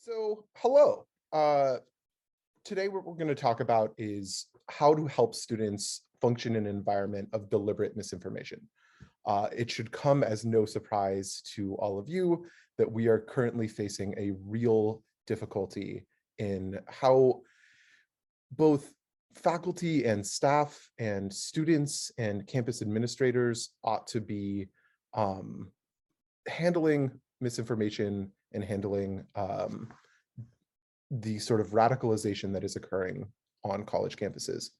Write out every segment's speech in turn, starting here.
So, hello. Today, what we're going to talk about is how to help students function in an environment of deliberate misinformation. It should come as no surprise to all of you that we are currently facing a real difficulty in how both faculty and staff and students and campus administrators ought to be um, handling misinformation and handling the sort of radicalization that is occurring on college campuses.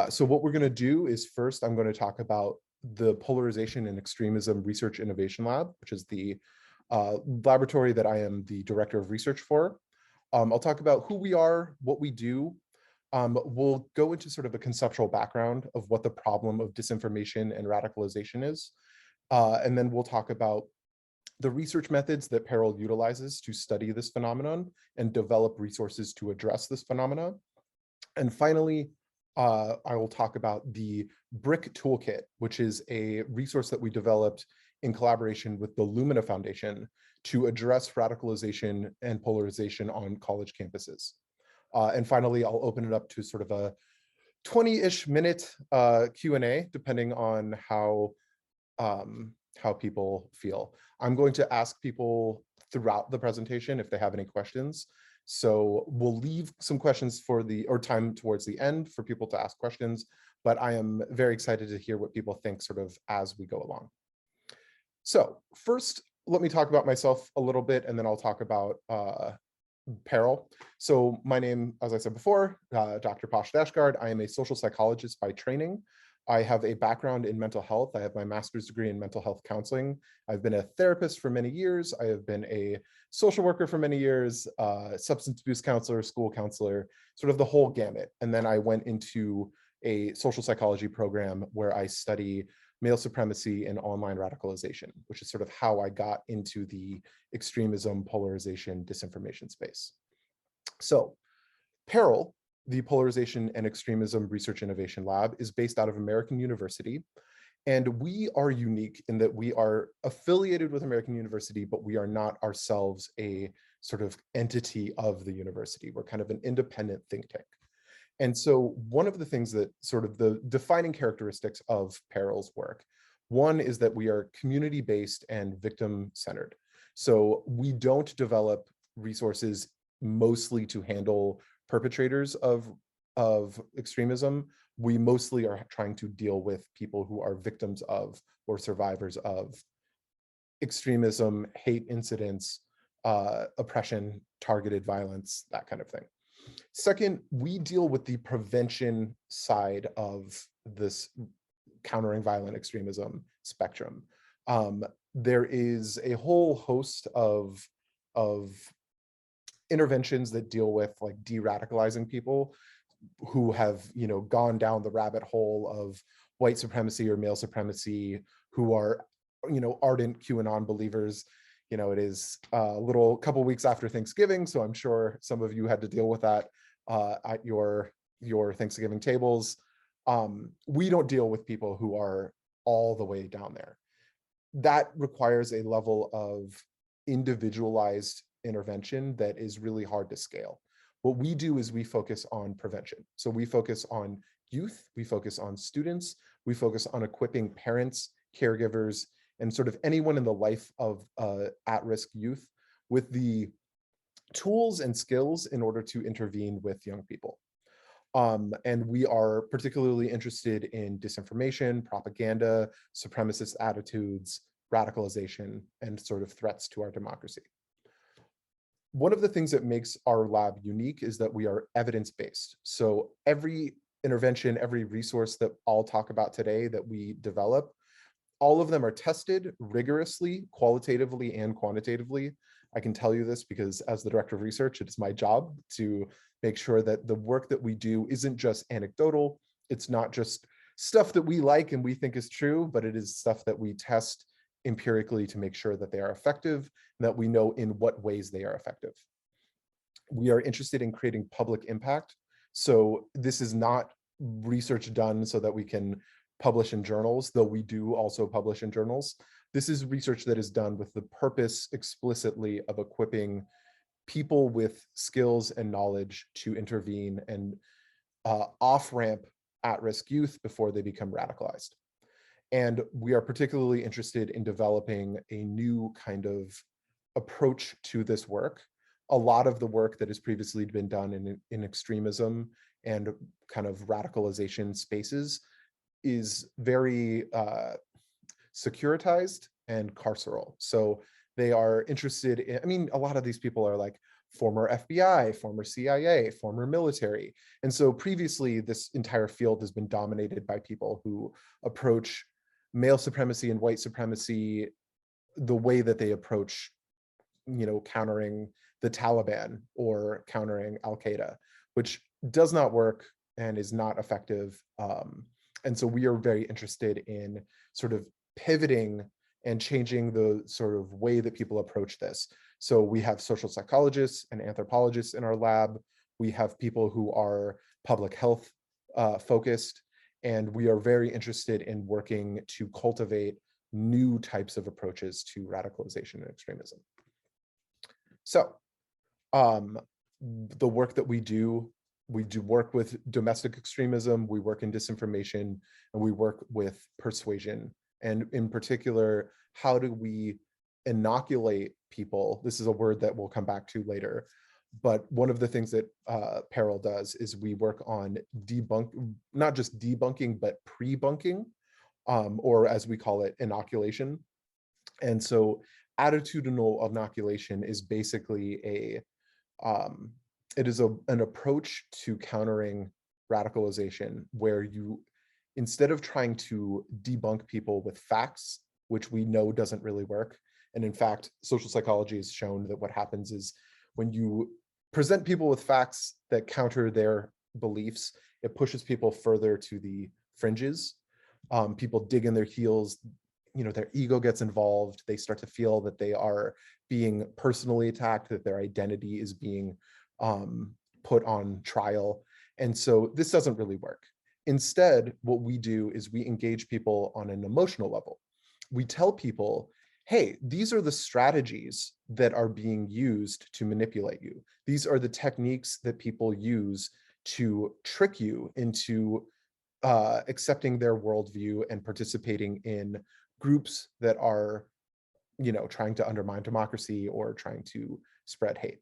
So what we're going to do is first, I'm going to talk about the Polarization and Extremism Research Innovation Lab, which is the laboratory that I am the director of research for. I'll talk about who we are, what we do. We'll go into sort of a conceptual background of what the problem of disinformation and radicalization is. And then we'll talk about the research methods that Peril utilizes to study this phenomenon and develop resources to address this phenomenon. And finally, I will talk about the BRIC Toolkit, which is a resource that we developed in collaboration with the Lumina Foundation to address radicalization and polarization on college campuses. And finally, I'll open it up to sort of a 20-ish minute Q&A, depending on how people feel. I'm going to ask people throughout the presentation if they have any questions. So we'll leave some questions for time towards the end for people to ask questions, but I am very excited to hear what people think sort of as we go along. So first, let me talk about myself a little bit, and then I'll talk about Peril. So my name, as I said before, Dr. Pasha Dashtgard. I am a social psychologist by training. I have a background in mental health. I have my master's degree in mental health counseling. I've been a therapist for many years. I have been a social worker for many years, substance abuse counselor, school counselor, sort of the whole gamut. And then I went into a social psychology program where I study male supremacy and online radicalization, which is sort of how I got into the extremism, polarization, disinformation space. So Peril, the Polarization and Extremism Research Innovation Lab, is based out of American University. And we are unique in that we are affiliated with American University, but we are not ourselves a sort of entity of the university. We're kind of an independent think tank. And so one of the things that sort of the defining characteristics of Peril's work, one is that we are community-based and victim-centered. So we don't develop resources mostly to handle perpetrators of extremism. We mostly are trying to deal with people who are victims of or survivors of extremism, hate incidents, oppression, targeted violence, that kind of thing. Second, we deal with the prevention side of this countering violent extremism spectrum. There is a whole host of interventions that deal with like de-radicalizing people who have, gone down the rabbit hole of white supremacy or male supremacy, who are, ardent QAnon believers. It is a couple weeks after Thanksgiving, so I'm sure some of you had to deal with that at your Thanksgiving tables. We don't deal with people who are all the way down there. That requires a level of individualized intervention that is really hard to scale. What we do is we focus on prevention. So we focus on youth, we focus on students, we focus on equipping parents, caregivers, and sort of anyone in the life of at-risk youth with the tools and skills in order to intervene with young people. And we are particularly interested in disinformation, propaganda, supremacist attitudes, radicalization, and sort of threats to our democracy. One of the things that makes our lab unique is that we are evidence-based. So every intervention, every resource that I'll talk about today that we develop, all of them are tested rigorously, qualitatively and quantitatively. I can tell you this because as the director of research, it is my job to make sure that the work that we do isn't just anecdotal. It's not just stuff that we like and we think is true, but it is stuff that we test empirically to make sure that they are effective and that we know in what ways they are effective. We are interested in creating public impact. So this is not research done so that we can publish in journals, though we do also publish in journals. This is research that is done with the purpose explicitly of equipping people with skills and knowledge to intervene and off-ramp at-risk youth before they become radicalized. And we are particularly interested in developing a new kind of approach to this work. A lot of the work that has previously been done in extremism and kind of radicalization spaces is very securitized and carceral. So they are interested in, I mean, a lot of these people are like former FBI, former CIA, former military. And so previously, this entire field has been dominated by people who approach male supremacy and white supremacy the way that they approach, countering the Taliban or countering Al-Qaeda, which does not work and is not effective. And so we are very interested in sort of pivoting and changing the sort of way that people approach this. So we have social psychologists and anthropologists in our lab. We have people who are public health focused, and we are very interested in working to cultivate new types of approaches to radicalization and extremism. So the work that we do work with domestic extremism, we work in disinformation, and we work with persuasion. And in particular, how do we inoculate people? This is a word that we'll come back to later. But one of the things that Peril does is we work on not just debunking, but pre-bunking, or as we call it, inoculation. And so attitudinal inoculation is basically an approach to countering radicalization where you, instead of trying to debunk people with facts, which we know doesn't really work, and in fact, social psychology has shown that what happens is when you present people with facts that counter their beliefs, it pushes people further to the fringes. People dig in their heels, their ego gets involved. They start to feel that they are being personally attacked, that their identity is being put on trial. And so this doesn't really work. Instead, what we do is we engage people on an emotional level. We tell people, hey, these are the strategies that are being used to manipulate you. These are the techniques that people use to trick you into accepting their worldview and participating in groups that are, trying to undermine democracy or trying to spread hate.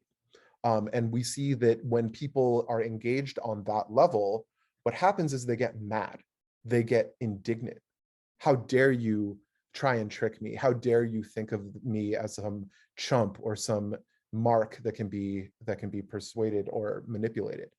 And we see that when people are engaged on that level, what happens is they get mad, they get indignant. How dare you try and trick me? How dare you think of me as some chump or some mark that can be persuaded or manipulated?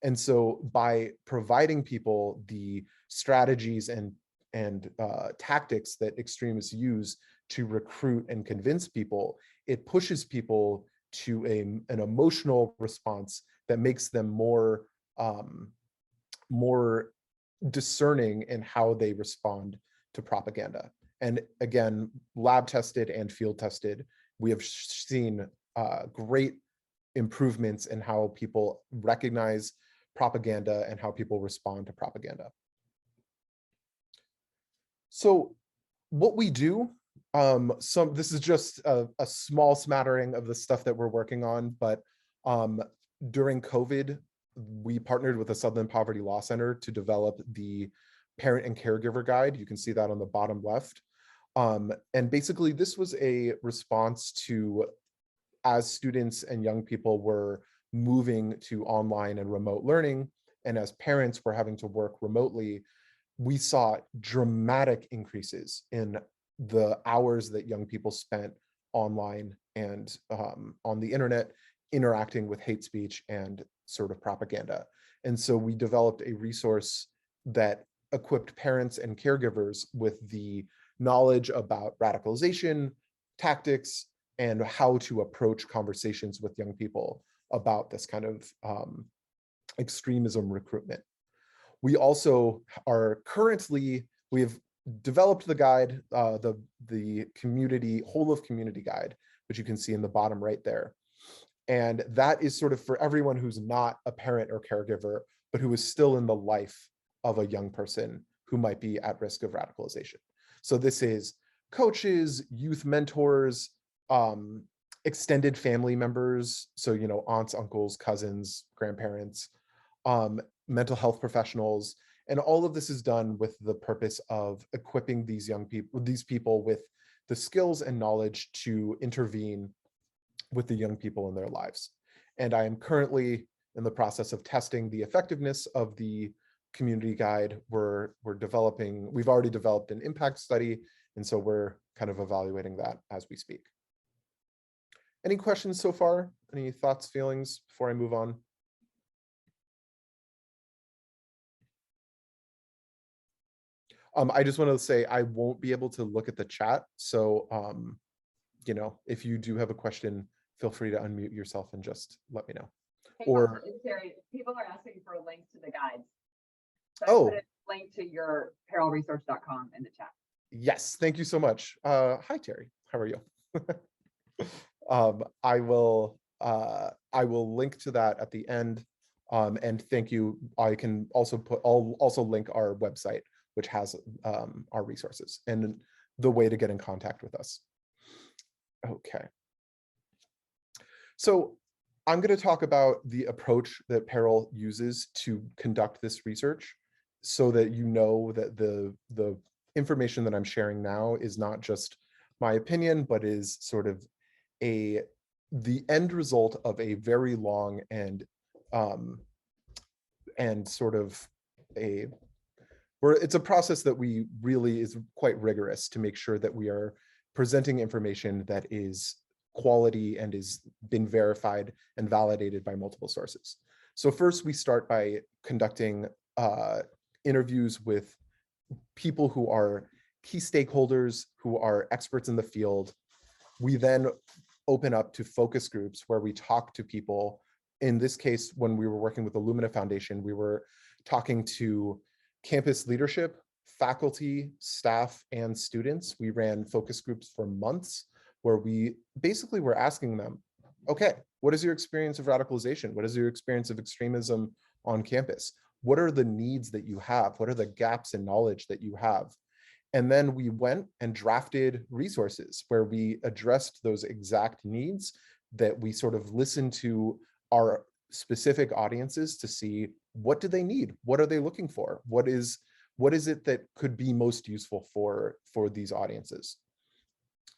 And so by providing people the strategies and tactics that extremists use to recruit and convince people, it pushes people to an emotional response that makes them more discerning in how they respond to propaganda. And again, lab tested and field tested, we have seen great improvements in how people recognize propaganda and how people respond to propaganda. So what we do, this is just a small smattering of the stuff that we're working on, but during COVID, we partnered with the Southern Poverty Law Center to develop the Parent and Caregiver Guide. You can see that on the bottom left. And basically, this was a response to, as students and young people were moving to online and remote learning, and as parents were having to work remotely, we saw dramatic increases in the hours that young people spent online and on the internet interacting with hate speech and sort of propaganda. And so we developed a resource that equipped parents and caregivers with the knowledge about radicalization, tactics, and how to approach conversations with young people about this kind of extremism recruitment. We also are currently, we've developed the guide, the community, whole of community guide, which you can see in the bottom right there. And that is sort of for everyone who's not a parent or caregiver, but who is still in the life of a young person who might be at risk of radicalization. So this is coaches, youth mentors, extended family members, so aunts, uncles, cousins, grandparents, mental health professionals, and all of this is done with the purpose of equipping these people with the skills and knowledge to intervene with the young people in their lives. And I am currently in the process of testing the effectiveness of the community guide. We've already developed an impact study, and so we're kind of evaluating that as we speak. Any questions so far? Any thoughts, feelings before I move on? I just want to say I won't be able to look at the chat. So, if you do have a question, feel free to unmute yourself and just let me know. Hey, or Terry, people are asking for links to the guides. So oh, I put a link to your peralresearch.com in the chat. Yes, thank you so much. Hi, Terry. How are you? I will link to that at the end. And thank you. I can also I'll also link our website, which has our resources and the way to get in contact with us. Okay. So I'm going to talk about the approach that Peril uses to conduct this research, so that you know that the information that I'm sharing now is not just my opinion, but is sort of the end result of a very long and sort of it's a process that we really is quite rigorous to make sure that we are presenting information that is quality and is been verified and validated by multiple sources. So first we start by conducting interviews with people who are key stakeholders, who are experts in the field. We then open up to focus groups where we talk to people. In this case, when we were working with the Lumina Foundation, we were talking to campus leadership, faculty, staff, and students. We ran focus groups for months where we basically were asking them, okay, what is your experience of radicalization? What is your experience of extremism on campus? What are the needs that you have? What are the gaps in knowledge that you have? And then we went and drafted resources where we addressed those exact needs, that we sort of listened to our specific audiences to see what do they need? What are they looking for? What is it that could be most useful for these audiences?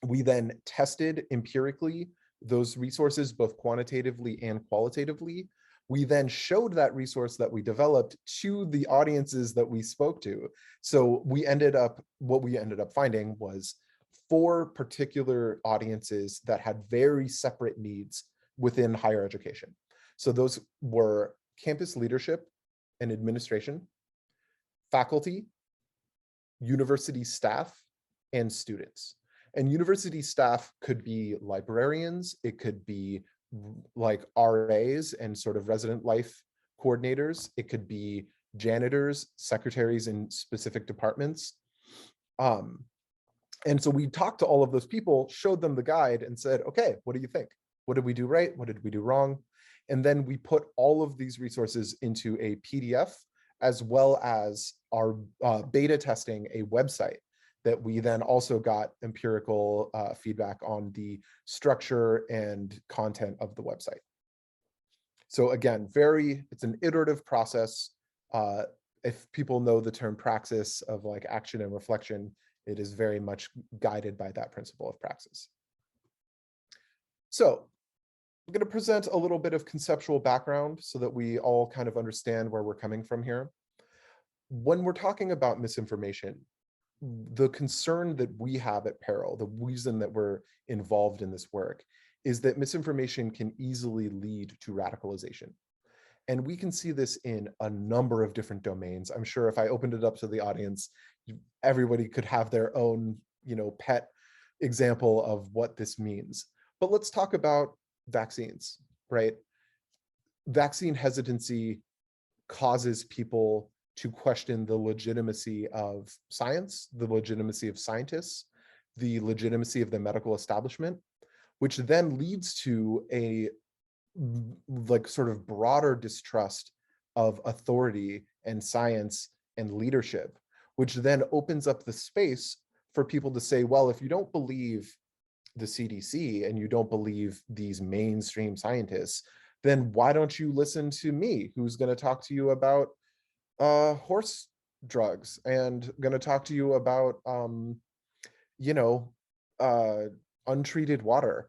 We then tested empirically those resources, both quantitatively and qualitatively. We then showed that resource that we developed to the audiences that we spoke to. So what we ended up finding was 4 particular audiences that had very separate needs within higher education. So those were campus leadership and administration, faculty, university staff, and students. And university staff could be librarians, it could be like RAs and sort of resident life coordinators, it could be janitors, secretaries in specific departments. And so we talked to all of those people, showed them the guide and said, okay, what do you think? What did we do right? What did we do wrong? And then we put all of these resources into a PDF, as well as our beta testing a website that we then also got empirical feedback on the structure and content of the website. So again, it's an iterative process. If people know the term praxis of like action and reflection, it is very much guided by that principle of praxis. So I'm going to present a little bit of conceptual background so that we all kind of understand where we're coming from here. When we're talking about misinformation, the concern that we have at Peril, the reason that we're involved in this work, is that misinformation can easily lead to radicalization. And we can see this in a number of different domains. I'm sure if I opened it up to the audience, everybody could have their own, pet example of what this means. But let's talk about vaccines, right? Vaccine hesitancy causes people to question the legitimacy of science, the legitimacy of scientists, the legitimacy of the medical establishment, which then leads to a sort of broader distrust of authority and science and leadership, which then opens up the space for people to say, well, if you don't believe the CDC and you don't believe these mainstream scientists, then why don't you listen to me, who's going to talk to you about horse drugs and going to talk to you about you know, uh, untreated water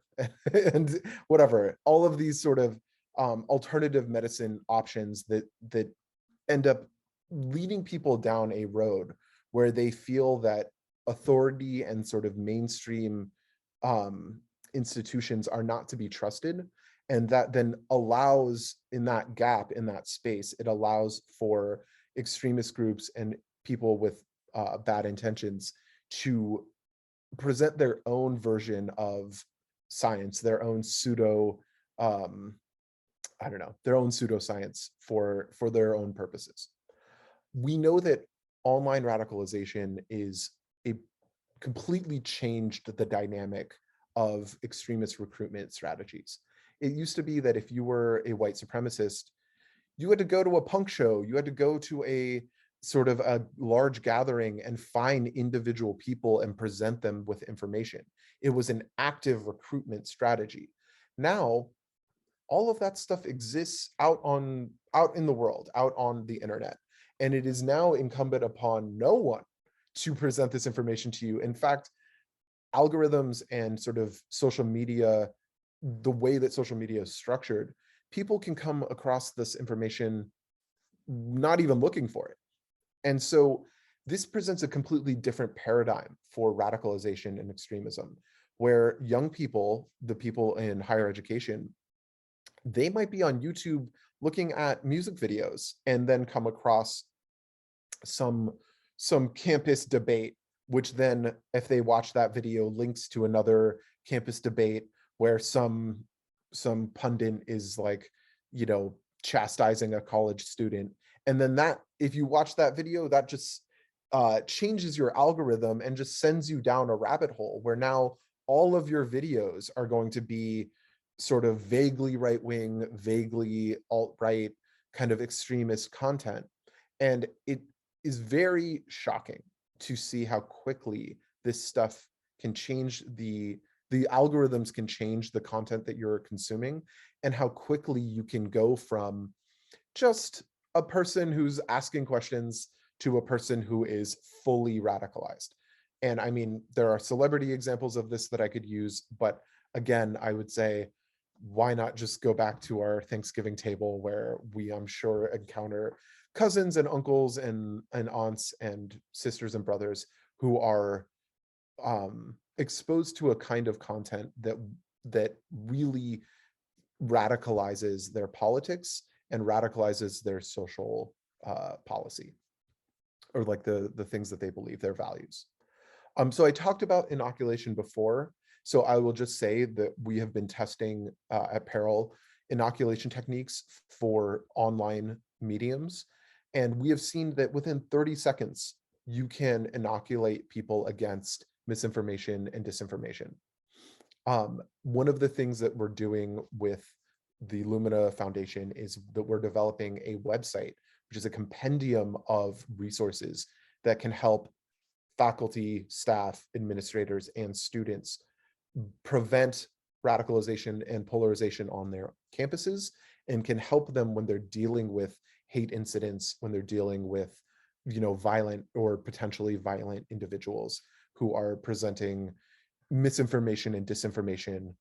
and whatever, all of these sort of alternative medicine options that end up leading people down a road where they feel that authority and sort of mainstream um, institutions are not to be trusted. And that then allows, in that gap, in that space, it allows for extremist groups and people with bad intentions to present their own version of science, their own pseudo, I don't know, their own pseudoscience for their own purposes. We know that online radicalization is a completely changed the dynamic of extremist recruitment strategies. It used to be that if you were a white supremacist, you had to go to a punk show, you had to go to a sort of a large gathering and find individual people and present them with information. It was an active recruitment strategy. Now, all of that stuff exists out in the world, out on the internet. And it is now incumbent upon no one to present this information to you. In fact, algorithms and sort of social media, the way that social media is structured, people can come across this information not even looking for it. And so this presents a completely different paradigm for radicalization and extremism, where young people, the people in higher education, they might be on YouTube looking at music videos and then come across some campus debate, which then, if they watch that video, links to another campus debate where some pundit is like, you know, chastising a college student. And then that, if you watch that video, that just changes your algorithm and just sends you down a rabbit hole where now all of your videos are going to be sort of vaguely right-wing, vaguely alt-right kind of extremist content. And it is very shocking to see how quickly this stuff can change the algorithms can change the content that you're consuming, and how quickly you can go from just a person who's asking questions to a person who is fully radicalized. And I mean, there are celebrity examples of this that I could use, but again, I would say, why not just go back to our Thanksgiving table where we, I'm sure, encounter cousins and uncles and aunts and sisters and brothers who are exposed to a kind of content that really radicalizes their politics and radicalizes their social policy, or like the things that they believe, their values. So I talked about inoculation before. So I will just say that we have been testing at Peril inoculation techniques for online mediums. And we have seen that within 30 seconds, you can inoculate people against misinformation and disinformation. One of the things that we're doing with the Lumina Foundation is that we're developing a website, which is a compendium of resources that can help faculty, staff, administrators, and students prevent radicalization and polarization on their campuses, and can help them when they're dealing with hate incidents, when they're dealing with, you know, violent or potentially violent individuals who are presenting misinformation and disinformation.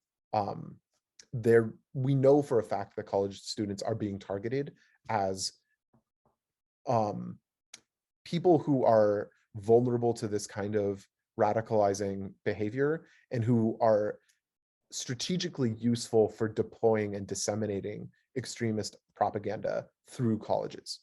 We know for a fact that college students are being targeted as people who are vulnerable to this kind of radicalizing behavior and who are strategically useful for deploying and disseminating extremist propaganda through colleges.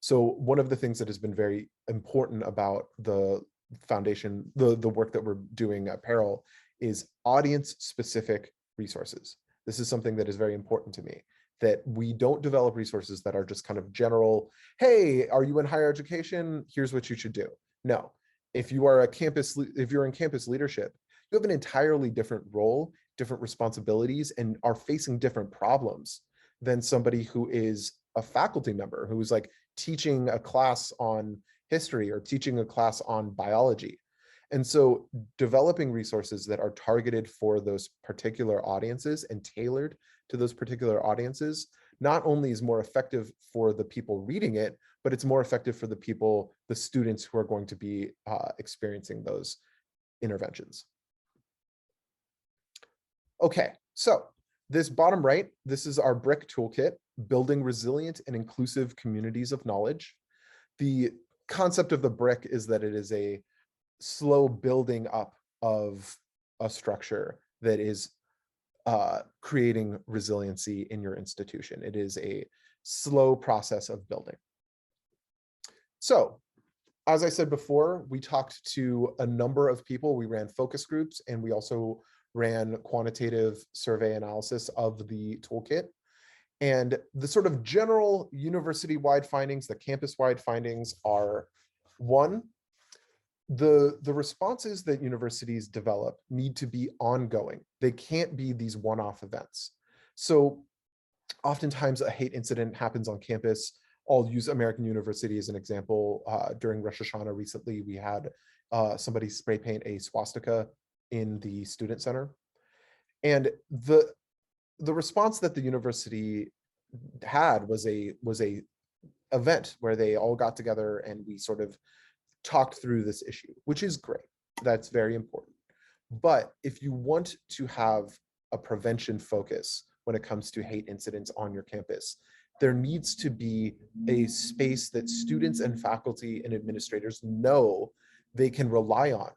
So one of the things that has been very important about the foundation, the work that we're doing at Peril, is audience-specific resources. This is something that is very important to me, that we don't develop resources that are just kind of general, hey, are you in higher education? Here's what you should do. No, if you're in campus leadership, you have an entirely different role, different responsibilities, and are facing different problems than somebody who is a faculty member, who's like teaching a class on history or teaching a class on biology. And so developing resources that are targeted for those particular audiences and tailored to those particular audiences not only is more effective for the people reading it, but it's more effective for the people, the students who are going to be experiencing those interventions. Okay, so this bottom right, this is our BRIC toolkit, building resilient and inclusive communities of knowledge. The concept of the BRIC is that it is a slow building up of a structure that is creating resiliency in your institution. It is a slow process of building. So, as I said before, we talked to a number of people. We ran focus groups, and we also ran quantitative survey analysis of the toolkit. And the sort of general university-wide findings, the campus-wide findings are, one, the responses that universities develop need to be ongoing. They can't be these one-off events. So oftentimes a hate incident happens on campus. I'll use American University as an example. During Rosh Hashanah recently, we had somebody spray paint a swastika in the student center. And the response that the university had was a event where they all got together and we sort of talked through this issue, which is great. That's very important. But if you want to have a prevention focus when it comes to hate incidents on your campus, there needs to be a space that students and faculty and administrators know they can rely on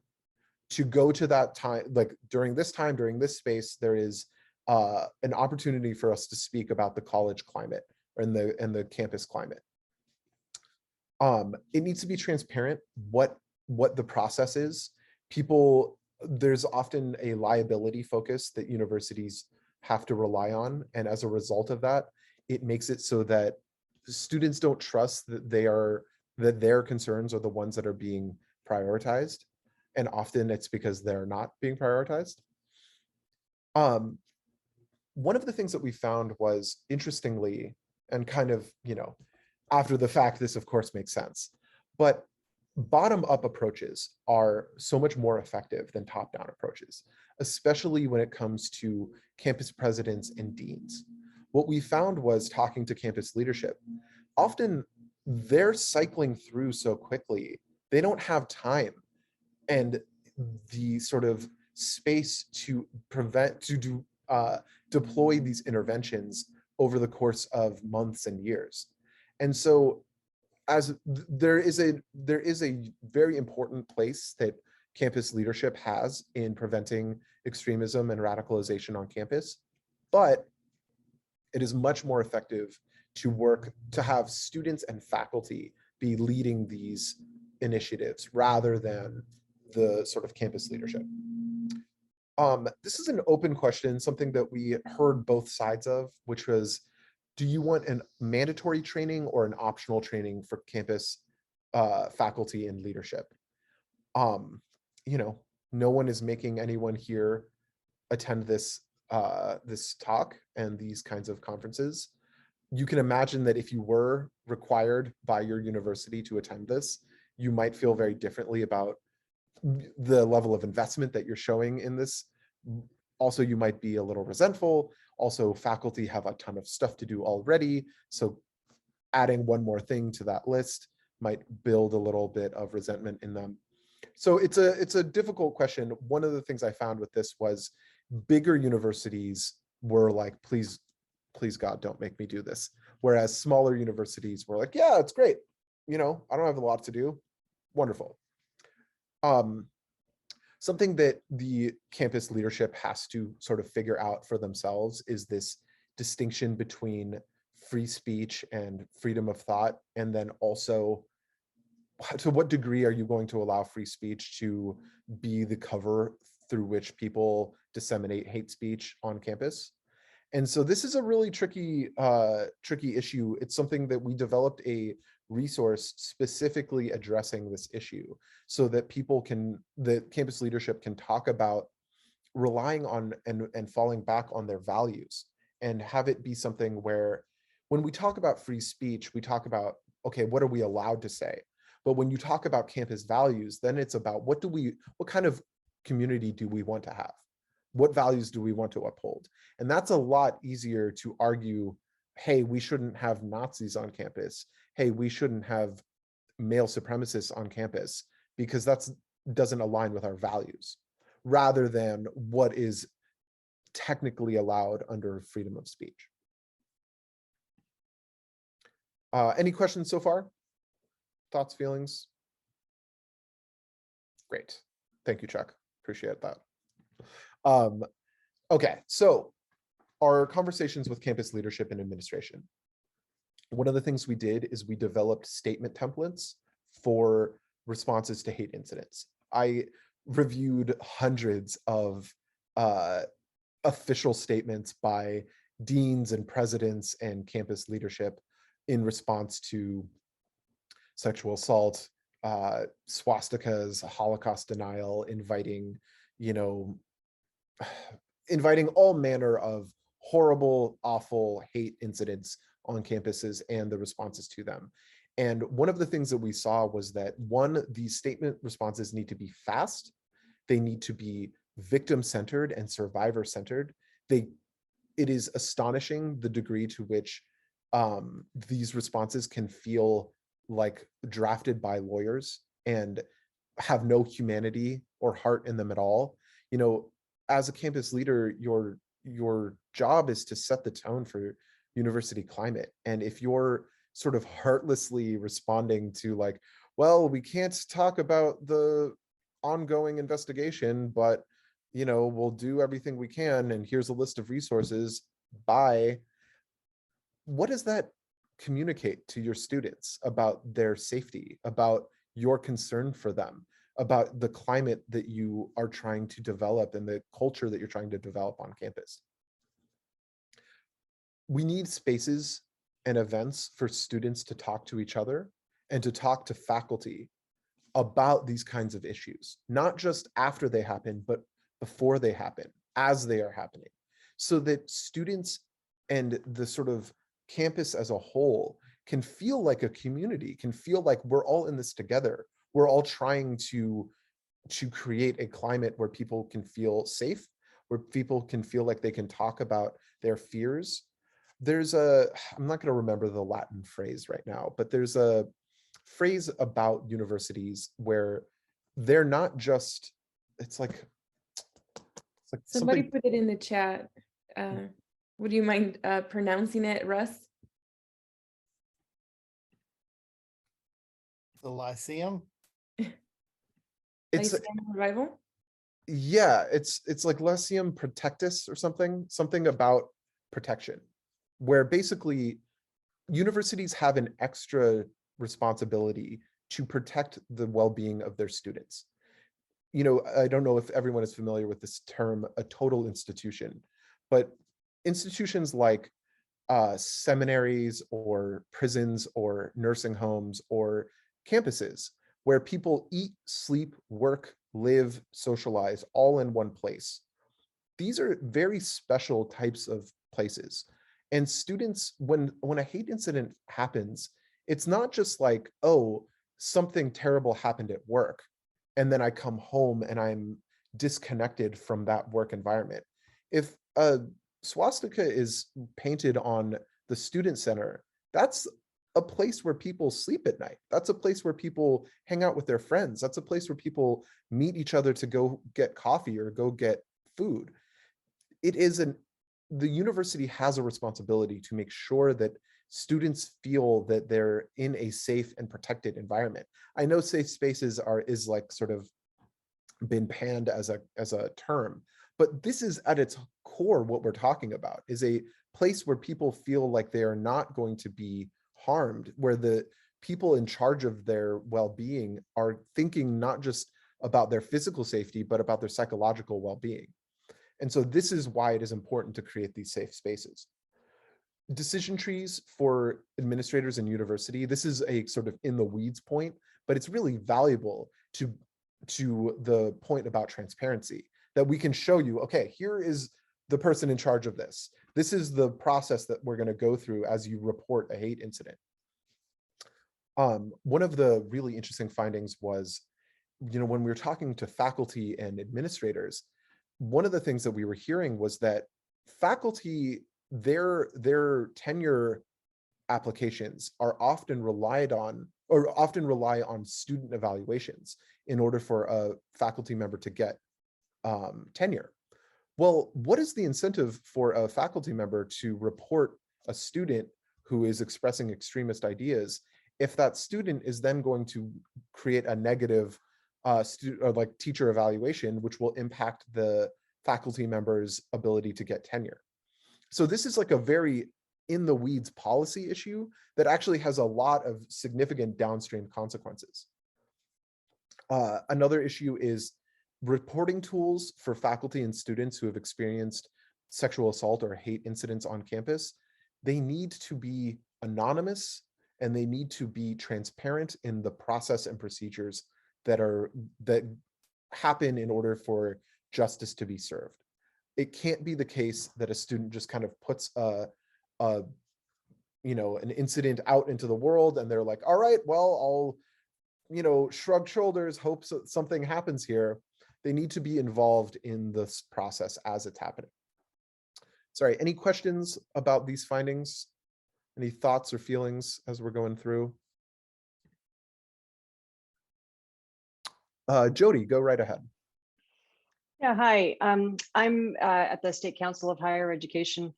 to go to that time. Like during this time, during this space, there is an opportunity for us to speak about the college climate and the campus climate. It needs to be transparent what the process is. There's often a liability focus that universities have to rely on, and as a result of that, it makes it so that students don't trust that their concerns are the ones that are being prioritized, and often it's because they're not being prioritized. One of the things that we found was, interestingly, and kind of, after the fact, this of course makes sense, but bottom-up approaches are so much more effective than top-down approaches, especially when it comes to campus presidents and deans. What we found was, talking to campus leadership, often they're cycling through so quickly, they don't have time and the sort of space to deploy these interventions over the course of months and years. And so there is a very important place that campus leadership has in preventing extremism and radicalization on campus, but it is much more effective to have students and faculty be leading these initiatives rather than the sort of campus leadership. This is an open question, something that we heard both sides of, which was, do you want a mandatory training or an optional training for campus faculty and leadership? No one is making anyone here attend this talk and these kinds of conferences. You can imagine that if you were required by your university to attend this, you might feel very differently about the level of investment that you're showing in this. Also, you might be a little resentful. Also, faculty have a ton of stuff to do already, so adding one more thing to that list might build a little bit of resentment in them. So it's a difficult question. One of the things I found with this was bigger universities were like, please God, don't make me do this. Whereas smaller universities were like, yeah, it's great. I don't have a lot to do. Wonderful. Something that the campus leadership has to sort of figure out for themselves is this distinction between free speech and freedom of thought, and then also to what degree are you going to allow free speech to be the cover through which people disseminate hate speech on campus. And so this is a really tricky issue. It's something that we developed a resource specifically addressing this issue so that campus leadership can talk about relying on and falling back on their values, and have it be something where when we talk about free speech, we talk about, okay, what are we allowed to say? But when you talk about campus values, then it's about what kind of community do we want to have? What values do we want to uphold? And that's a lot easier to argue, hey, we shouldn't have Nazis on campus. Hey, we shouldn't have male supremacists on campus, because that doesn't align with our values, rather than what is technically allowed under freedom of speech. Any questions so far? Thoughts, feelings? Great. Thank you, Chuck. Appreciate that. Okay, so our conversations with campus leadership and administration. One of the things we did is we developed statement templates for responses to hate incidents. I reviewed hundreds of official statements by deans and presidents and campus leadership in response to sexual assault, swastikas, Holocaust denial, inviting all manner of horrible, awful hate incidents on campuses and the responses to them. And one of the things that we saw was that, one, these statement responses need to be fast. They need to be victim-centered and survivor-centered. It is astonishing the degree to which these responses can feel like drafted by lawyers and have no humanity or heart in them at all. As a campus leader, your job is to set the tone for university climate. And if you're sort of heartlessly responding to like, well, we can't talk about the ongoing investigation, but we'll do everything we can, and here's a list of resources, bye. What does that communicate to your students about their safety, about your concern for them, about the climate that you are trying to develop and the culture that you're trying to develop on campus? We need spaces and events for students to talk to each other and to talk to faculty about these kinds of issues, not just after they happen, but before they happen, as they are happening, so that students and the sort of campus as a whole can feel like a community, can feel like we're all in this together. We're all trying to create a climate where people can feel safe, where people can feel like they can talk about their fears. I'm not going to remember the Latin phrase right now, but there's a phrase about universities where they're not just, it's like somebody something. put it in the chat. Would you mind pronouncing it, Russ? The Lyceum? It's Lyceum Revival? Yeah, it's like Lyceum Protectus or something about protection, where basically universities have an extra responsibility to protect the well-being of their students. I don't know if everyone is familiar with this term, a total institution, but institutions like seminaries or prisons or nursing homes or campuses where people eat, sleep, work, live, socialize all in one place. These are very special types of places. And students, when a hate incident happens, it's not just like, oh, something terrible happened at work, and then I come home and I'm disconnected from that work environment. If a swastika is painted on the student center, that's a place where people sleep at night. That's a place where people hang out with their friends. That's a place where people meet each other to go get coffee or go get food. The university has a responsibility to make sure that students feel that they're in a safe and protected environment. I know safe spaces is like sort of been panned as a term, but this is at its core what we're talking about, is a place where people feel like they are not going to be harmed, where the people in charge of their well-being are thinking not just about their physical safety, but about their psychological well-being. And so this is why it is important to create these safe spaces. Decision trees for administrators in university, this is a sort of in the weeds point, but it's really valuable to the point about transparency, that we can show you, okay, here is the person in charge of this. This is the process that we're going to go through as you report a hate incident. One of the really interesting findings was, when we were talking to faculty and administrators, one of the things that we were hearing was that faculty, their tenure applications are often relied on, or often rely on student evaluations in order for a faculty member to get tenure. Well, what is the incentive for a faculty member to report a student who is expressing extremist ideas if that student is then going to create a negative teacher evaluation, which will impact the faculty member's ability to get tenure? So this is like a very in the weeds policy issue that actually has a lot of significant downstream consequences. Another issue is reporting tools for faculty and students who have experienced sexual assault or hate incidents on campus. They need to be anonymous and they need to be transparent in the process and procedures that happen in order for justice to be served. It can't be the case that a student just kind of puts an incident out into the world and they're like, all right, well, I'll shrug shoulders, hope something happens here. They need to be involved in this process as it's happening. Sorry, any questions about these findings? Any thoughts or feelings as we're going through? Jody, go right ahead. Yeah, hi. I'm at the State Council of Higher Education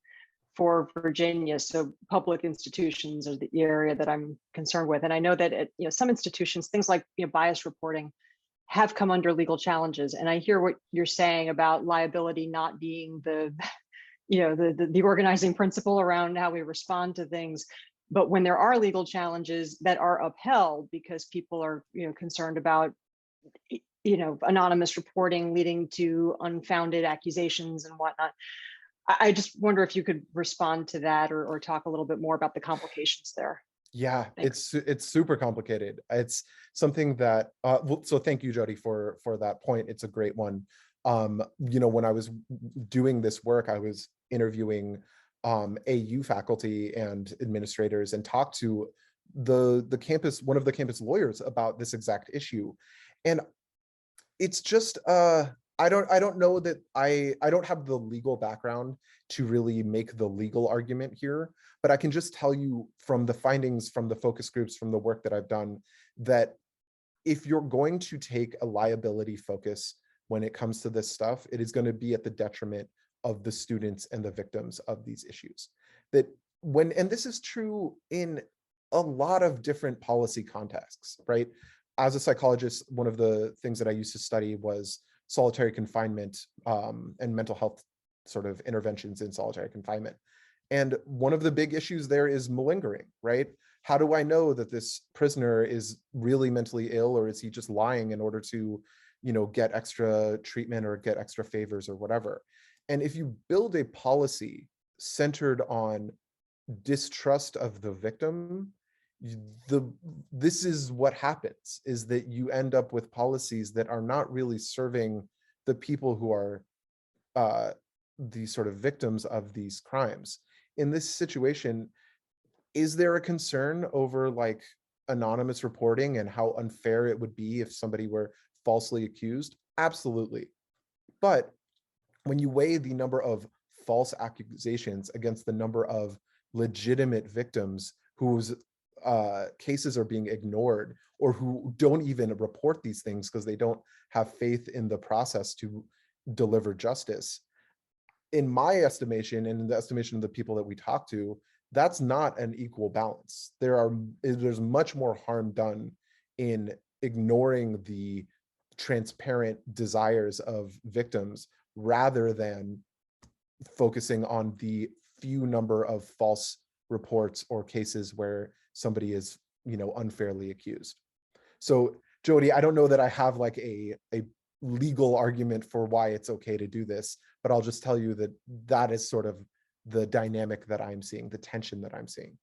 for Virginia. So public institutions are the area that I'm concerned with. And I know that some institutions, things like bias reporting have come under legal challenges. And I hear what you're saying about liability not being the organizing principle around how we respond to things. But when there are legal challenges that are upheld because people are concerned about anonymous reporting leading to unfounded accusations and whatnot, I just wonder if you could respond to that or talk a little bit more about the complications there. Yeah, Thanks. it's super complicated. It's something that so thank you, Jody, for that point. It's a great one. When I was doing this work, I was interviewing AU faculty and administrators and talked to the campus, one of the campus lawyers about this exact issue. And it's just I don't know that I don't have the legal background to really make the legal argument here, but I can just tell you from the findings from the focus groups, from the work that I've done, that if you're going to take a liability focus when it comes to this stuff, it is going to be at the detriment of the students and the victims of these issues. And this is true in a lot of different policy contexts, right? As a psychologist, one of the things that I used to study was solitary confinement and mental health sort of interventions in solitary confinement. And one of the big issues there is malingering, right? How do I know that this prisoner is really mentally ill, or is he just lying in order to, get extra treatment or get extra favors or whatever? And if you build a policy centered on distrust of the victim, this is what happens, is that you end up with policies that are not really serving the people who are the sort of victims of these crimes. In this situation, is there a concern over like anonymous reporting and how unfair it would be if somebody were falsely accused? Absolutely. But when you weigh the number of false accusations against the number of legitimate victims whose cases are being ignored, or who don't even report these things because they don't have faith in the process to deliver justice, in my estimation and in the estimation of the people that we talk to, that's not an equal balance. There's much more harm done in ignoring the transparent desires of victims rather than focusing on the few number of false reports or cases where somebody is, unfairly accused. So Jody, I don't know that I have like a legal argument for why it's okay to do this, but I'll just tell you that that is sort of the dynamic that I'm seeing, the tension that I'm seeing.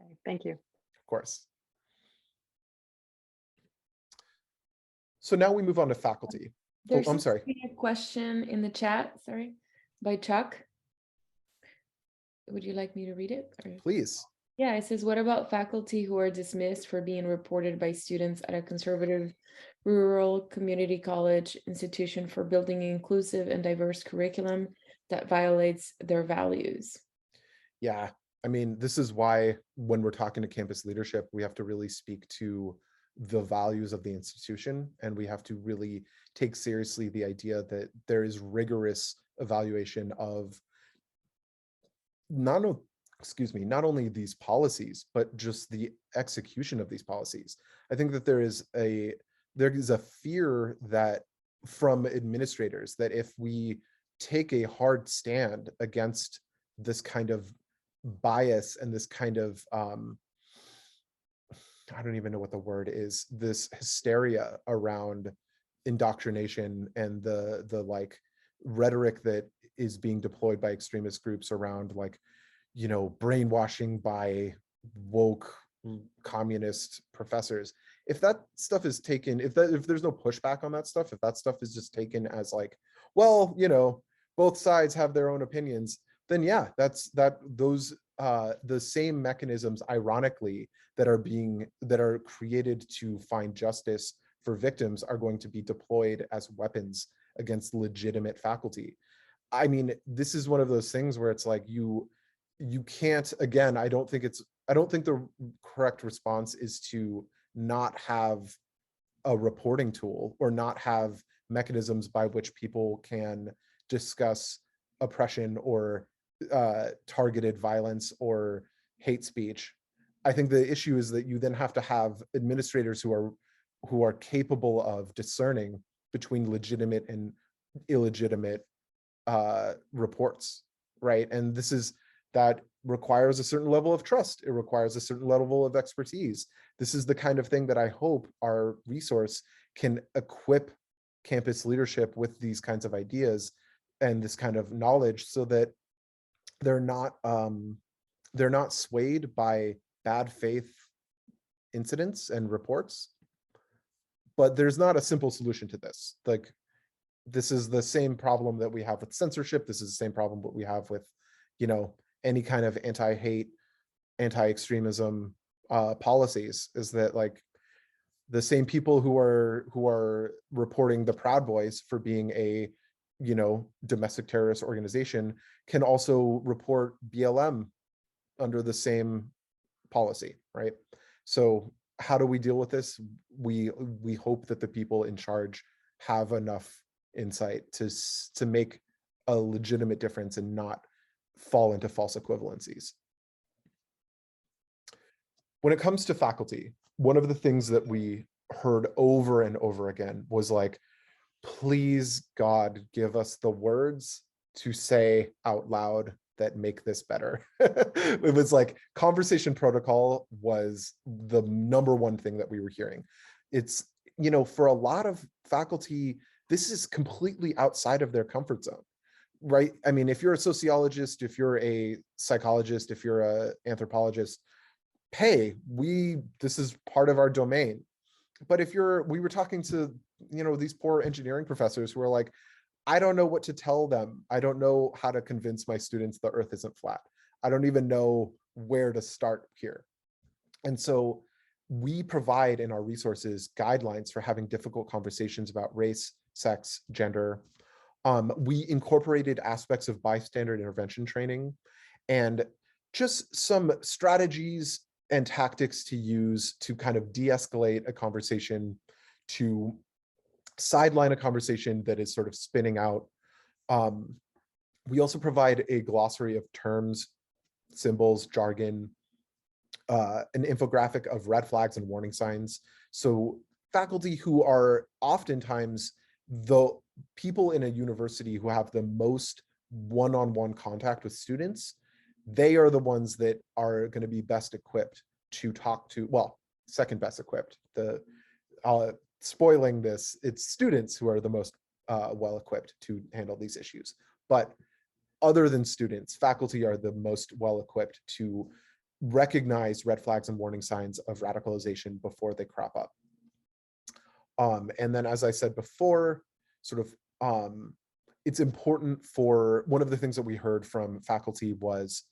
Okay, thank you. Of course. So now we move on to faculty. There's I'm sorry. a question in the chat, by Chuck. Would you like me to read it? Or? Please. Yeah, it says, what about faculty who are dismissed for being reported by students at a conservative rural community college institution for building an inclusive and diverse curriculum that violates their values? Yeah, I mean, this is why when we're talking to campus leadership, we have to really speak to the values of the institution, and we have to really take seriously the idea that there is rigorous evaluation of not o- excuse me, not only these policies, but just the execution of these policies. I think that there is a fear that from administrators that if we take a hard stand against this kind of bias and this kind of I don't even know what the word is, this hysteria around indoctrination and the like rhetoric that is being deployed by extremist groups around like, brainwashing by woke communist professors. If that stuff is taken, if there's no pushback on that stuff, if that stuff is just taken as like, well, both sides have their own opinions, then yeah, those the same mechanisms, ironically, that are created to find justice for victims are going to be deployed as weapons against legitimate faculty. I mean, this is one of those things where it's like you can't, again, I don't think the correct response is to not have a reporting tool or not have mechanisms by which people can discuss oppression or targeted violence or hate speech. I think the issue is that you then have to have administrators who are capable of discerning between legitimate and illegitimate reports, right? And that requires a certain level of trust. It requires a certain level of expertise. This is the kind of thing that I hope our resource can equip campus leadership with, these kinds of ideas and this kind of knowledge, so that they're not swayed by bad faith incidents and reports. But there's not a simple solution to this. Like, this is the same problem that we have with censorship. This is the same problem that we have with, any kind of anti-hate, anti-extremism policies, is that like the same people who are reporting the Proud Boys for being a domestic terrorist organization can also report BLM under the same policy, right? So how do we deal with this? We hope that the people in charge have enough insight to make a legitimate difference and not fall into false equivalencies. When it comes to faculty, one of the things that we heard over and over again was like, please God, give us the words to say out loud that make this better. It was like conversation protocol was the number one thing that we were hearing. It's, for a lot of faculty, this is completely outside of their comfort zone, right? I mean, if you're a sociologist, if you're a psychologist, if you're an anthropologist, hey, this is part of our domain. But we were talking to, these poor engineering professors who are like, I don't know what to tell them. I don't know how to convince my students the earth isn't flat. I don't even know where to start here. And so we provide in our resources guidelines for having difficult conversations about race, sex, gender. We incorporated aspects of bystander intervention training and just some strategies and tactics to use to kind of de-escalate a conversation, to sideline a conversation that is sort of spinning out. We also provide a glossary of terms, symbols, jargon, an infographic of red flags and warning signs. So faculty who are oftentimes the people in a university who have the most one-on-one contact with students, they are the ones that are going to be best equipped to talk to, well, second best equipped. Spoiling this, it's students who are the most well equipped to handle these issues. But other than students, faculty are the most well equipped to recognize red flags and warning signs of radicalization before they crop up. And then, as I said before, sort of, it's important for, one of the things that we heard from faculty was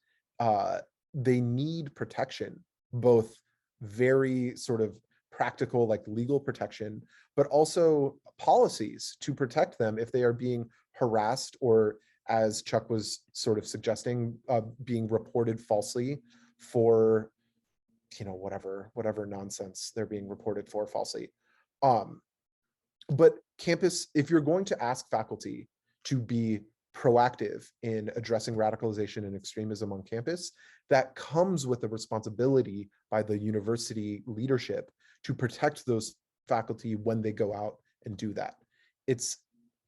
they need protection, both very sort of practical, like legal protection, but also policies to protect them if they are being harassed, or as Chuck was sort of suggesting, being reported falsely for, whatever nonsense they're being reported for falsely. But campus, if you're going to ask faculty to be proactive in addressing radicalization and extremism on campus, that comes with the responsibility by the university leadership to protect those faculty when they go out and do that. It's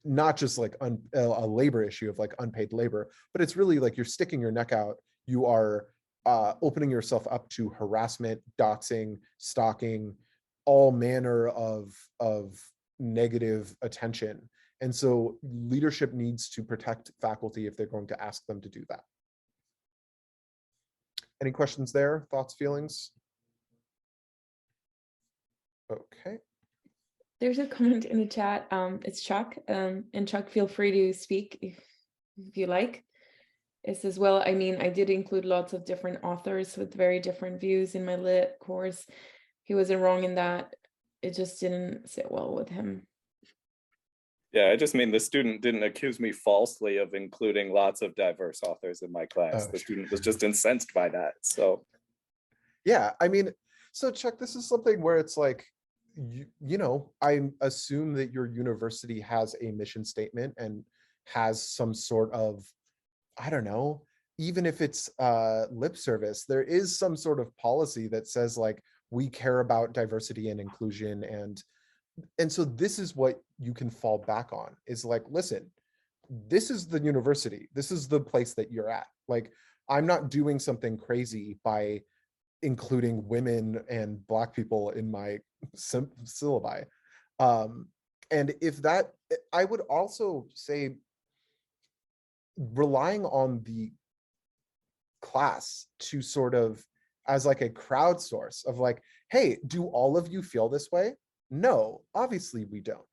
not just like a labor issue of like unpaid labor, but it's really like you're sticking your neck out. You are opening yourself up to harassment, doxing, stalking, all manner of negative attention. And so leadership needs to protect faculty if they're going to ask them to do that. Any questions there? Thoughts, feelings? Okay. There's a comment in the chat. It's Chuck. And Chuck, feel free to speak if you like. It says, well, I mean, I did include lots of different authors with very different views in my lit course. He wasn't wrong in that. It just didn't sit well with him. Yeah, I just mean the student didn't accuse me falsely of including lots of diverse authors in my class. The student was just incensed by that. So yeah, I mean, so Chuck, this is something where it's like, I assume that your university has a mission statement and has some sort of, I don't know, even if it's lip service, there is some sort of policy that says like, we care about diversity and inclusion. And so this is what you can fall back on, is like, listen, this is the university. This is the place that you're at. Like, I'm not doing something crazy by including women and Black people in my syllabi. And if that, I would also say, relying on the class to sort of, as like a crowdsource of like, hey, do all of you feel this way? No, obviously we don't.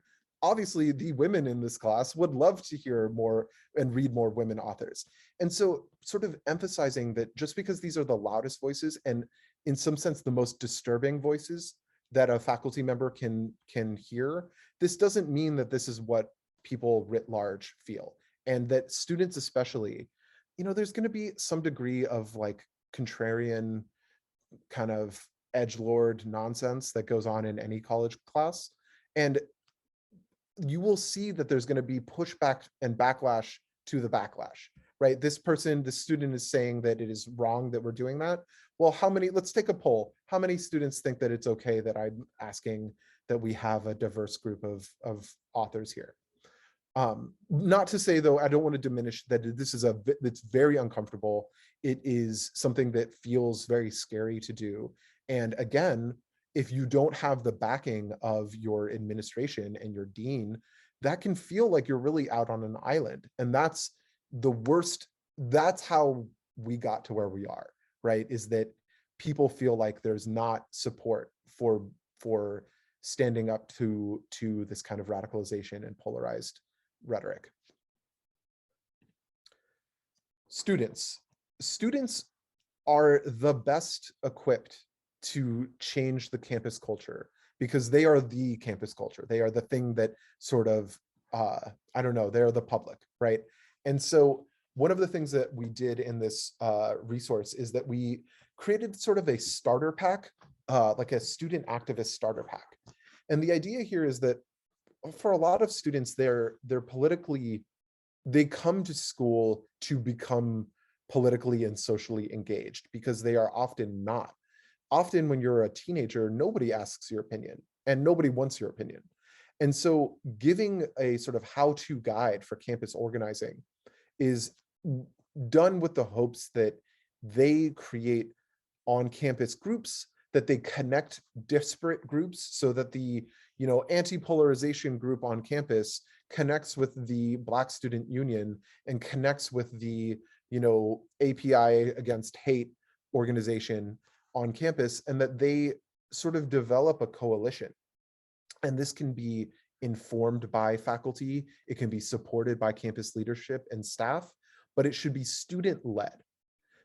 Obviously, the women in this class would love to hear more and read more women authors. And so sort of emphasizing that just because these are the loudest voices and in some sense the most disturbing voices that a faculty member can hear, this doesn't mean that this is what people writ large feel. And that students especially, there's going to be some degree of like contrarian kind of edgelord nonsense that goes on in any college class. And you will see that there's going to be pushback and backlash to the backlash, right? The student is saying that it is wrong that we're doing that. Well, let's take a poll. How many students think that it's okay that I'm asking that we have a diverse group of authors here? Not to say though, I don't want to diminish that this is it's very uncomfortable. It is something that feels very scary to do. And again, if you don't have the backing of your administration and your dean, that can feel like you're really out on an island. And that's the worst. That's how we got to where we are, right? Is that people feel like there's not support for standing up to this kind of radicalization and polarized rhetoric. Students are the best equipped to change the campus culture because they are the campus culture. They are the thing that sort of, I don't know, they're the public, right? And so one of the things that we did in this resource is that we created sort of a starter pack, like a student activist starter pack. And the idea here is that for a lot of students, they come to school to become politically and socially engaged because they are often not. Often when you're a teenager, nobody asks your opinion and nobody wants your opinion. And so giving a sort of how-to guide for campus organizing is done with the hopes that they create on-campus groups, that they connect disparate groups so that the anti-polarization group on campus connects with the Black Student Union and connects with the API Against Hate organization on campus, and that they sort of develop a coalition. And this can be informed by faculty, it can be supported by campus leadership and staff, but it should be student-led.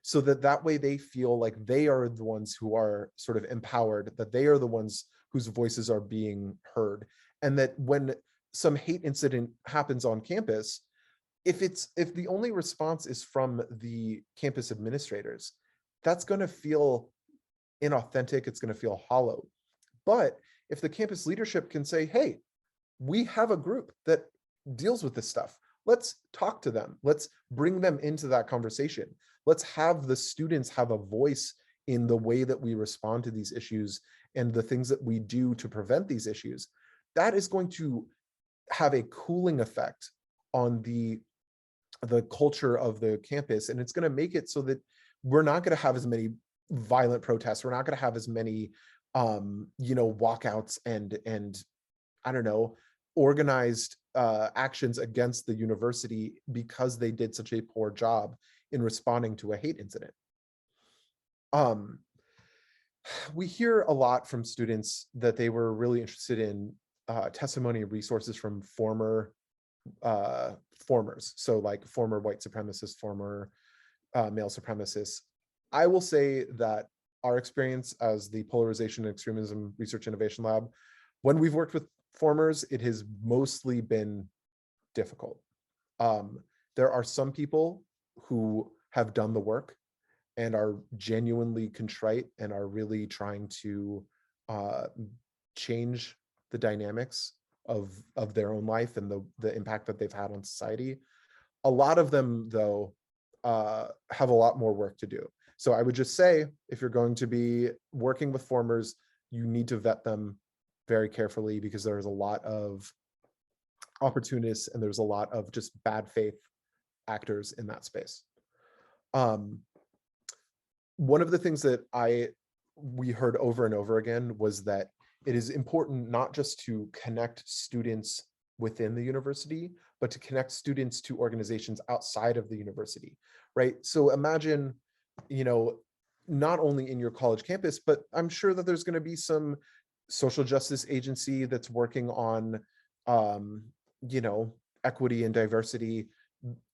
so that that way they feel like they are the ones who are sort of empowered, that they are the ones whose voices are being heard, and that when some hate incident happens on campus, if the only response is from the campus administrators, that's going to feel inauthentic, it's going to feel hollow. But if the campus leadership can say, hey, we have a group that deals with this stuff, let's talk to them, let's bring them into that conversation, let's have the students have a voice in the way that we respond to these issues and the things that we do to prevent these issues, that is going to have a cooling effect on the culture of the campus. And it's going to make it so that we're not going to have as many violent protests. We're not going to have as many, walkouts and I don't know, organized actions against the university because they did such a poor job in responding to a hate incident. We hear a lot from students that they were really interested in testimony and resources from formers, so like former white supremacists, former male supremacists. I will say that our experience as the Polarization and Extremism Research Innovation Lab, when we've worked with formers, it has mostly been difficult. There are some people who have done the work and are genuinely contrite and are really trying to change the dynamics of their own life and the impact that they've had on society. A lot of them, though, have a lot more work to do. So I would just say, if you're going to be working with formers, you need to vet them very carefully, because there's a lot of opportunists and there's a lot of just bad faith actors in that space. One of the things that we heard over and over again was that it is important not just to connect students within the university, but to connect students to organizations outside of the university, right? So imagine, not only in your college campus, but I'm sure that there's going to be some social justice agency that's working on, equity and diversity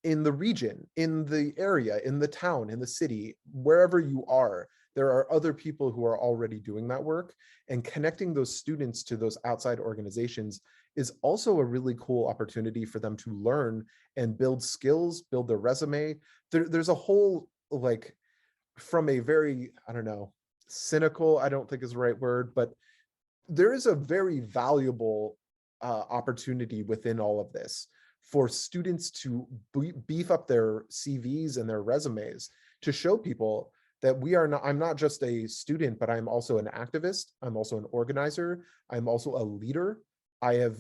in the region, in the area, in the town, in the city, wherever you are. There are other people who are already doing that work, and connecting those students to those outside organizations is also a really cool opportunity for them to learn and build skills, build their resume. There's a whole, like, from a very, I don't know, cynical, I don't think is the right word, but there is a very valuable opportunity within all of this for students to beef up their CVs and their resumes, to show people that I'm not just a student, but I'm also an activist. I'm also an organizer. I'm also a leader. I have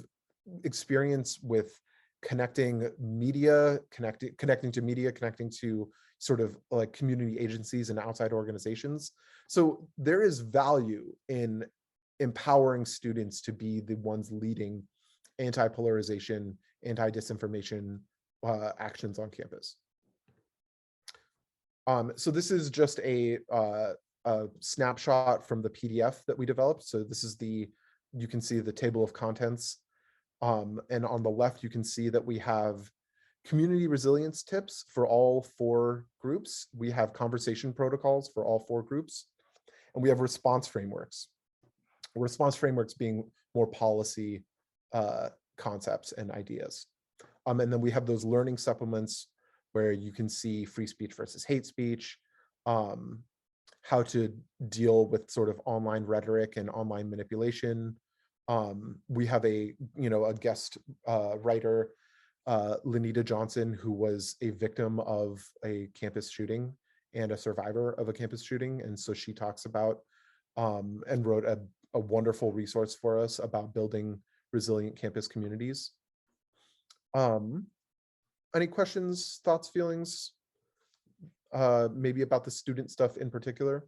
experience with connecting to media, connecting to sort of like community agencies and outside organizations. So there is value in empowering students to be the ones leading anti-polarization, anti-disinformation actions on campus. So this is just a snapshot from the PDF that we developed. So this is you can see the table of contents. And on the left, you can see that we have community resilience tips for all 4 groups. We have conversation protocols for all 4 groups. And we have response frameworks. Response frameworks being more policy concepts and ideas. And then we have those learning supplements where you can see free speech versus hate speech, how to deal with sort of online rhetoric and online manipulation. We have a guest writer, Lenita Johnson, who was a victim of a campus shooting and a survivor of a campus shooting. And so she talks about and wrote a wonderful resource for us about building resilient campus communities. Any questions, thoughts, feelings, maybe about the student stuff in particular?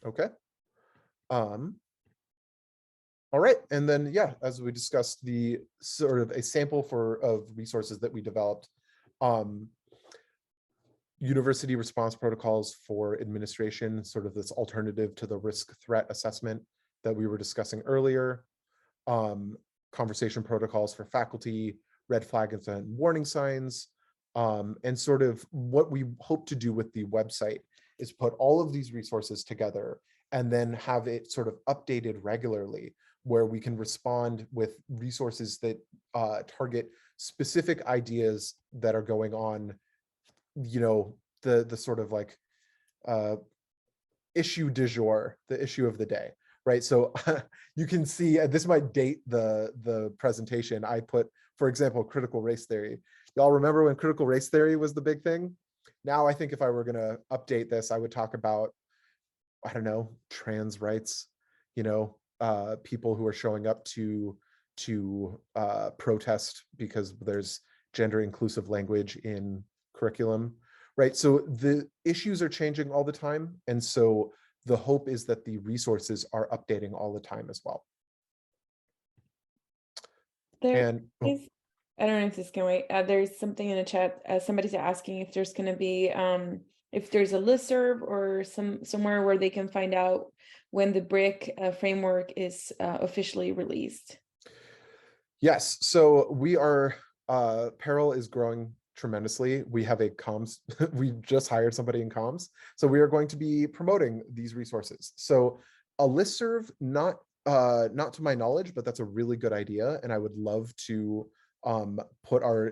Okay. All right, and then as we discussed, the sort of a sample of resources that we developed. University response protocols for administration, sort of this alternative to the risk threat assessment that we were discussing earlier. conversation protocols for faculty, red flags and warning signs, and sort of what we hope to do with the website is put all of these resources together and then have it sort of updated regularly, where we can respond with resources that target specific ideas that are going on, you know, the sort of like issue du jour, the issue of the day, right? So you can see, this might date the presentation. I put, for example, critical race theory. Y'all remember when critical race theory was the big thing? Now I think if I were gonna update this, I would talk about, I don't know, trans rights, you know, people who are showing up to protest because there's gender inclusive language in curriculum, right? So the issues are changing all the time. And so the hope is that the resources are updating all the time as well. I don't know if this can wait. There's something in the chat. Somebody's asking if there's going to be, if there's a listserv or somewhere where they can find out when the BRIC framework is officially released. Yes, so we are, Peril is growing tremendously. We have a comms, we just hired somebody in comms. So we are going to be promoting these resources. So a listserv, not to my knowledge, but that's a really good idea. And I would love to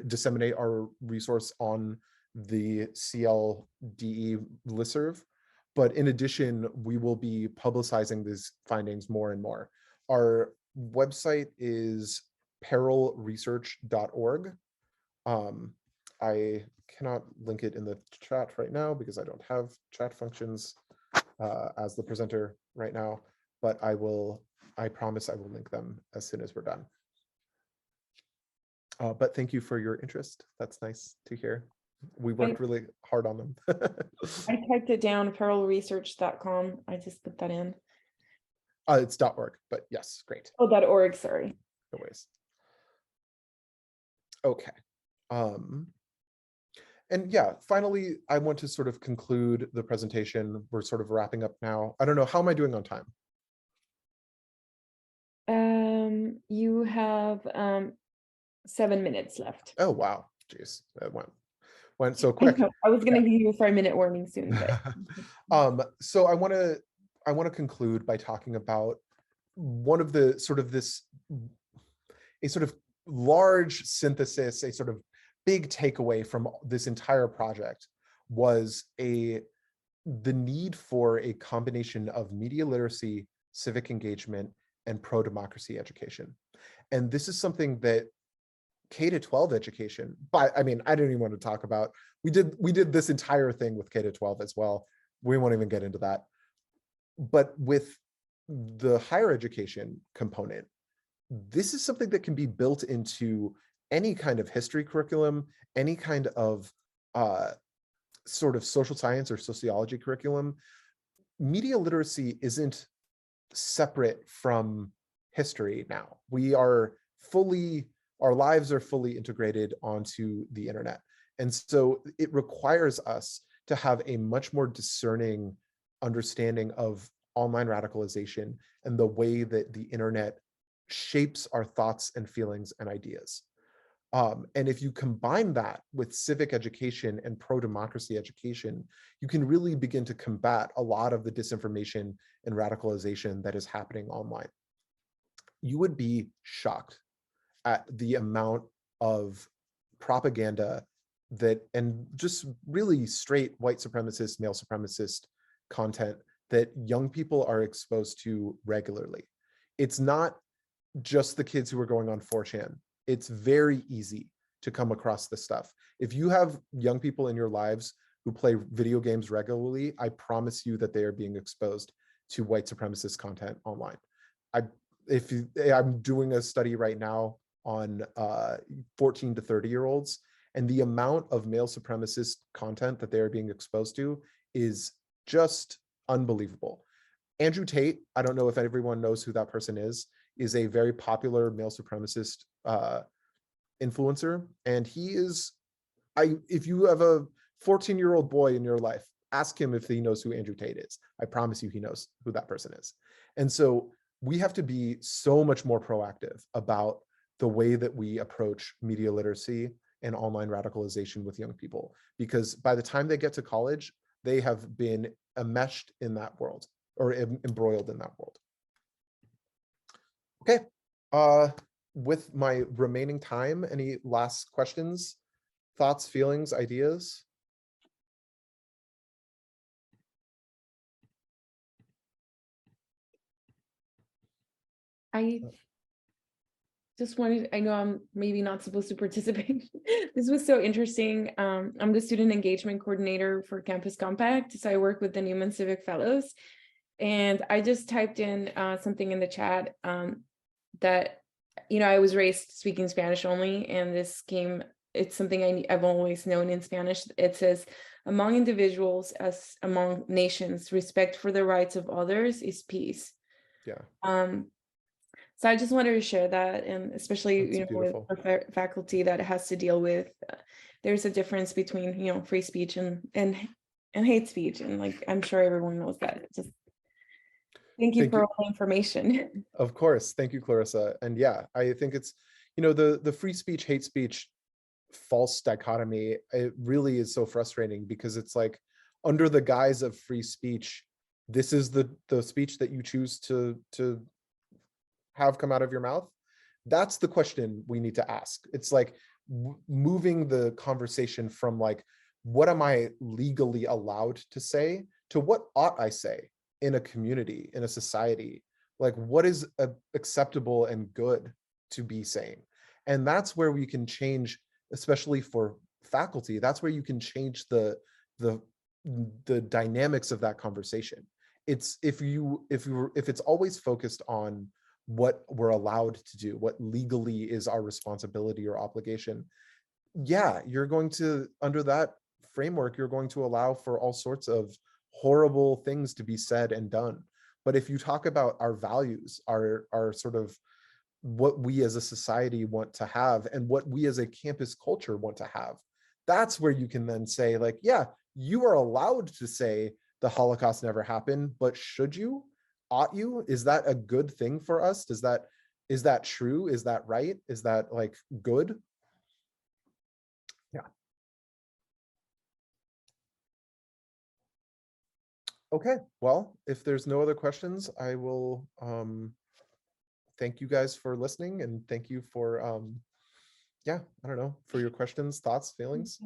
disseminate our resource on the CLDE listserv. But in addition, we will be publicizing these findings more and more. Our website is perilresearch.org. I cannot link it in the chat right now because I don't have chat functions as the presenter right now, but I promise I will link them as soon as we're done. But thank you for your interest. That's nice to hear. We worked really hard on them. I typed it down, perilresearch.com. I just put that in. It's .org, but yes, great. Oh, .org, sorry. No worries. Okay. And yeah, finally, I want to sort of conclude the presentation. We're sort of wrapping up now. I don't know, how am I doing on time? You have 7 minutes left. Oh, wow. Jeez, that went so quick. I was going to give you a 5-minute warning soon. But. So I want to conclude by talking about one of the sort of a sort of large synthesis, a sort of big takeaway from this entire project was the need for a combination of media literacy, civic engagement, and pro-democracy education. And this is something that K-12 education, but I mean, I didn't even want to talk about, we did this entire thing with K-12 as well. We won't even get into that. But with the higher education component, this is something that can be built into any kind of history curriculum, any kind of sort of social science or sociology curriculum. Media literacy isn't separate from history now. Our lives are fully integrated onto the internet. And so it requires us to have a much more discerning understanding of online radicalization and the way that the internet shapes our thoughts and feelings and ideas. And if you combine that with civic education and pro-democracy education, you can really begin to combat a lot of the disinformation and radicalization that is happening online. You would be shocked at the amount of propaganda and just really straight white supremacist, male supremacist content that young people are exposed to regularly. It's not just the kids who are going on 4chan. It's very easy to come across this stuff. If you have young people in your lives who play video games regularly, I promise you that they are being exposed to white supremacist content online. I'm doing a study right now on 14 to 30-year-olds, and the amount of male supremacist content that they are being exposed to is just unbelievable. Andrew Tate, I don't know if everyone knows who that person is a very popular male supremacist influencer. And he is, if you have a 14-year-old boy in your life, ask him if he knows who Andrew Tate is. I promise you he knows who that person is. And so we have to be so much more proactive about the way that we approach media literacy and online radicalization with young people, because by the time they get to college, they have been enmeshed in that world, or embroiled in that world. Okay, with my remaining time, any last questions, thoughts, feelings, ideas? I just wanted, I know I'm maybe not supposed to participate. This was so interesting. I'm the student engagement coordinator for Campus Compact. So I work with the Newman Civic Fellows. And I just typed in something in the chat that, I was raised speaking Spanish only, and it's something I've always known in Spanish. It says, among individuals as among nations, respect for the rights of others is peace. Yeah. So I just wanted to share that, and especially, That's with beautiful. our faculty that has to deal with, there's a difference between, free speech and hate speech. And like, I'm sure everyone knows that. Just thank you for all the information. Of course. Thank you, Clarissa. And yeah, I think it's, the free speech, hate speech, false dichotomy, it really is so frustrating, because it's like, under the guise of free speech, this is the speech that you choose to have come out of your mouth. That's the question we need to ask. It's like moving the conversation from like, what am I legally allowed to say, to what ought I say in a community, in a society? Like, what is acceptable and good to be saying? And that's where we can change, especially for faculty, that's where you can change the dynamics of that conversation. It's if it's always focused on what we're allowed to do, what legally is our responsibility or obligation, yeah, you're going to, under that framework, you're going to allow for all sorts of horrible things to be said and done. But if you talk about our values, our sort of what we as a society want to have, and what we as a campus culture want to have, that's where you can then say, like, yeah, you are allowed to say the Holocaust never happened, but should you? Ought you? Is that a good thing for us? Is that true? Is that right? Is that like good? Yeah. Okay, well, if there's no other questions, I will thank you guys for listening, and thank you for yeah, I don't know, for your questions, thoughts, feelings.